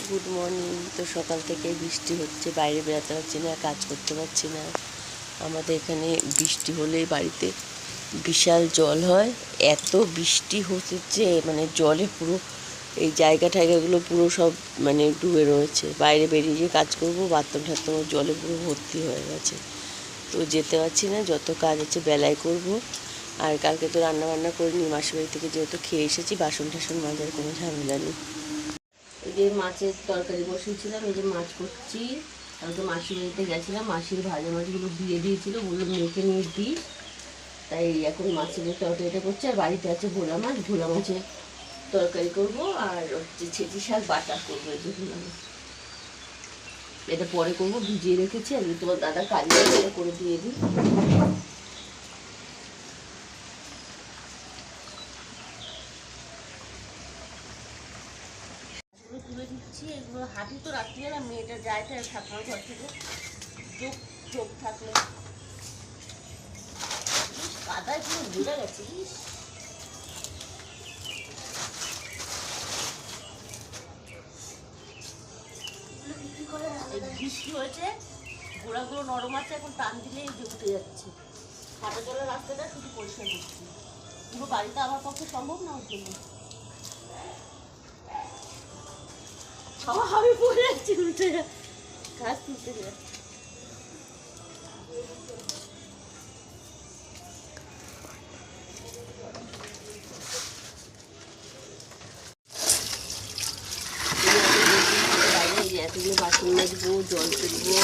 Good morning. তো সকাল থেকে বৃষ্টি হচ্ছে, বাইরে বেরোতে পারছি না, কাজ করতে পারছি না। আমাদের এখানে বৃষ্টি হলেই বাড়িতে বিশাল জল হয়। এত বৃষ্টি হচ্ছে মানে জলে পুরো এই জায়গা টায়গাগুলো পুরো সব মানে ডুবে রয়েছে। বাইরে বেরিয়ে গিয়ে কাজ করবো, বাথরুম ঠাথরুম জলে পুরো ভর্তি হয়ে গেছে। তো যেতে পারছি না, যত কাজ আছে বেলায় করব। আর কালকে তো রান্না বান্না করিনি, মাসির বাড়ি থেকে যেহেতু খেয়ে এসেছি, বাসন টাসন মাজার কোনো ঝামেলা নেই। এই যে মাছের তরকারি বসিয়েছিলাম, এই যে মাছ করছি। কালকে মাসির বাড়িতে গেছিলাম, মাসির ভাজা মাছগুলো দিয়ে দিয়েছিল, বললো মেখে নিয়ে দিই। তাই এখন মাছের তরকারিটা করছি। আর বাড়িতে আছে ভোলা মাছ, ভোলা মাছের তরকারি করবো। আর হচ্ছে ছেঁচি শাক বাটা করবো। এই যে ভোলা মাছ এটা পরে করবো, ভিজিয়ে রেখেছি। আমি তোমার দাদা কালি করে দিয়ে দিই। তুলে দিচ্ছি এগুলো। হাঁটি তো রাত্রিবেলা, মেয়েটা যায় তাই ঠাকুমার ঘর থেকে চোখ চোখ থাকলে কাদায় পুরো ঘুরে গেছে। বৃষ্টি হয়েছে, গোড়াগুলো নরম আছে, এখন টান দিলেই উঠে যাচ্ছে। হাঁটা চলার রাস্তাটা শুধু পরিষ্কার করছি। পুরো বাড়িতে আমার পক্ষে সম্ভব না, ওর জন্য আমি পড়ে যাচ্ছি উল্টে, ঘাস তুলতে যাচ্ছি। এতগুলো বাসন মাজবো, জল তুলবো,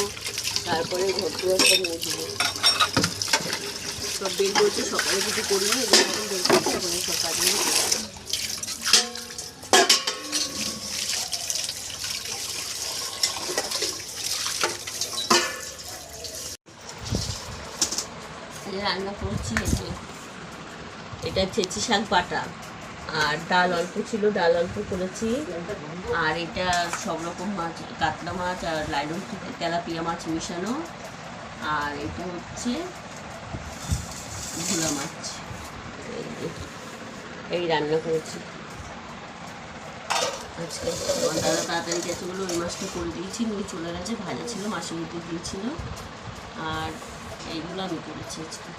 তারপরে ঘর দুয়ার সব মুছবো। সব বের করছি, সকালে কিছু করিনি, এখন বের করছি, সকালে সব কাজগুলো রান্না করছি। এটা ছেঁচি শাক বাটা, আর ডাল অল্প ছিল, ডাল অল্প করেছি। আর এটা সব রকম মাছ, কাতলা মাছ আর লাইলন থেকে তেলাপিয়া মাছ মিশানো। আর এটা হচ্ছে ভোলা মাছ। এই রান্না করেছি আজকে। দাদা তাড়াতাড়ি গেছে বলে ওই মাছটা করে দিয়েছি, নিয়ে চলে গেছে। ভাজা ছিল, মাসি দিতে দিয়েছিল। আর এইগুলো আমি করেছি আজকে।